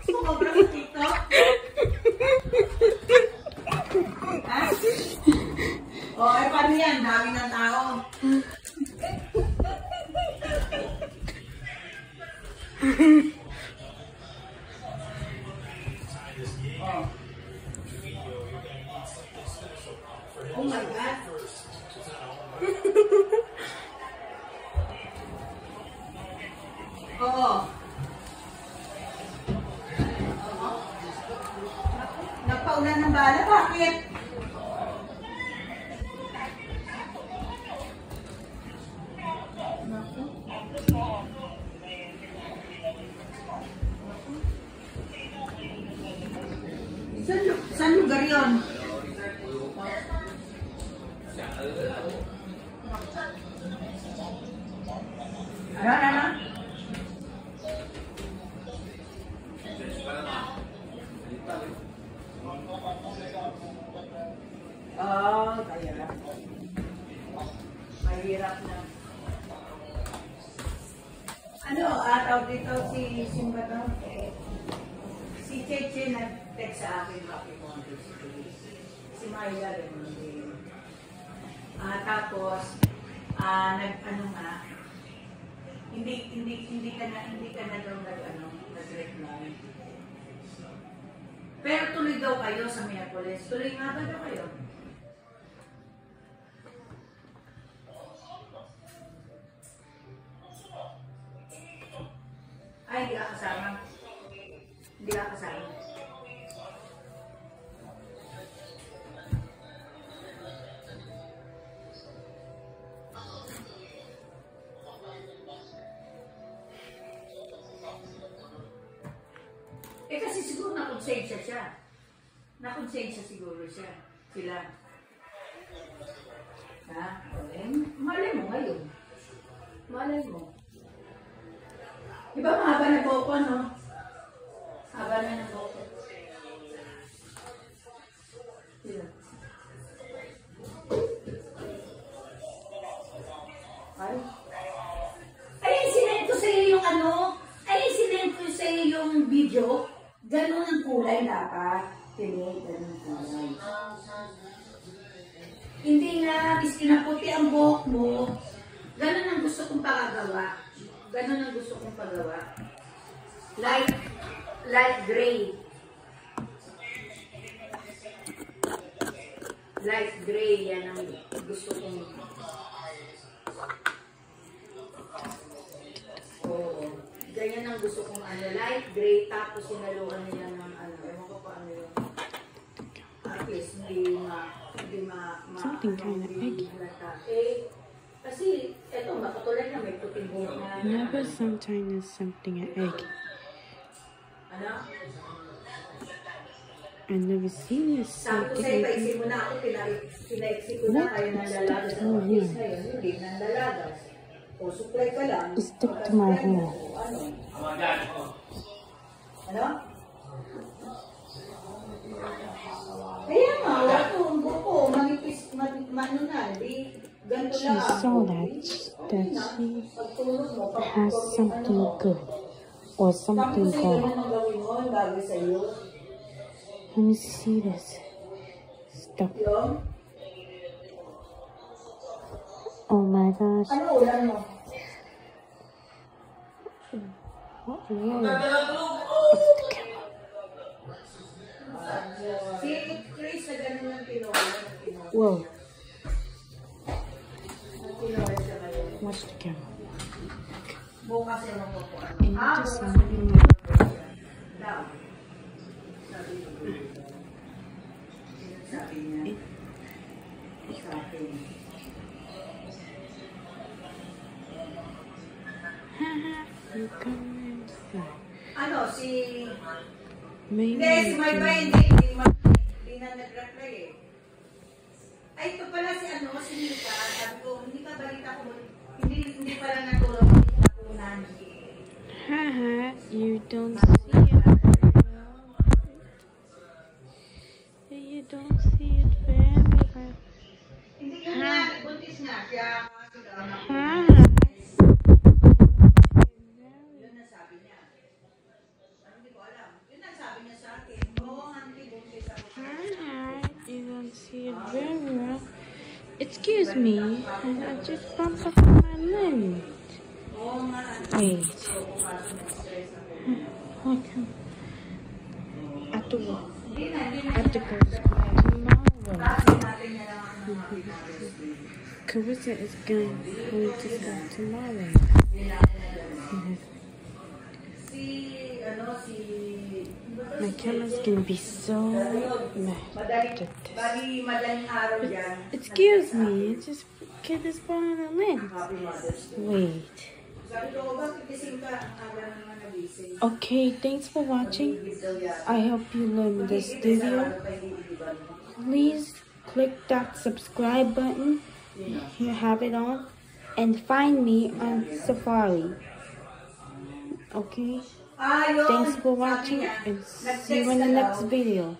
Sumobra sa TikTok? Ha? O, eh, paano yan? Dami ng tao. Oh my God. Oo. Nagpaulan ng bala. Bakit? Saan lugar yun? Ano? Oh, kaya. Mahirap na. Ano, tawag dito si Simba to? Si Cheche nag-text sa akin happy birthday si Myla rin. Tapos nag-ano nga, hindi ka na daw nag-reply. Pero tuloy daw kayo sa Miapolis. Tuloy nga ba daw kayo? Ay, hindi ka kasama. Hindi ka kasama. Eh kasi siguro nakonsensya siya. Nakonsensya siguro siya. Sila. Ha? Malay mo ngayon. Malay mo. Diba mahaba na boko, no? Haba na ng boko. Sila. Ay, sinend ko sa'yo yung ano? Ay, sinend ko sa'yo yung video. Ganun ang kulay dapat. Ganun ang kulay. Hindi na, miski na puti ang buhok mo. Ganun ang gusto kong pagagawa. Ganun ang gusto kong pagawa. Light gray. Light gray, yan ang gusto kong. Oo. Ganyan ang gusto kong ano, light gray, tapos sinaluan nila ng ano, ewan ko pa ano yun. At least, hindi something kind of eggy. Kasi, eto, makatulad na may puting buhok na. Never sometimes something an egg. Ano? I never seen this Sabi ko something sa'yo, egg. paiksi mo na ako, pinaiksi ko na kayo ng lalagas ng office ngayon, hindi ng lalagas. O, supply ka lang. Stick to my hair. Ano? Ano? Kaya nga, wato, ang buko, manipis, ano na, di, ganito She lang. saw that she has something good or something bad. Let me see this stuff. Oh my gosh. Ano ulan mo? What? What's the camera? Si Chris na ganun ng Pinoy. Whoa. Watch the camera. Bukas yung mga po. And just something. Sabi niya. You come inside. Ano, si... Maybe Hindi, si May Bay, hindi na nag-reply eh. Ay, ito pala si ano, si Nika. Sabi ko, hindi ka balita ko, hindi pala natulog nakunan. Haha, you don't see it very well. You don't see it very well. Hindi ka nga, buntis nga. Kaya, Haha. yun na sabi niya. Hindi Excuse me, I just bumped up my lens. Wait. Okay. I have to go to school tomorrow. Carissa is going to school tomorrow. My camera's gonna be so mad. Excuse me, I just get this phone on the lens. Wait. Okay, thanks for watching. I hope you learned this video. Please click that subscribe button if you have it on, and find me on Safari. Okay? Thanks for watching, and see you in the next video.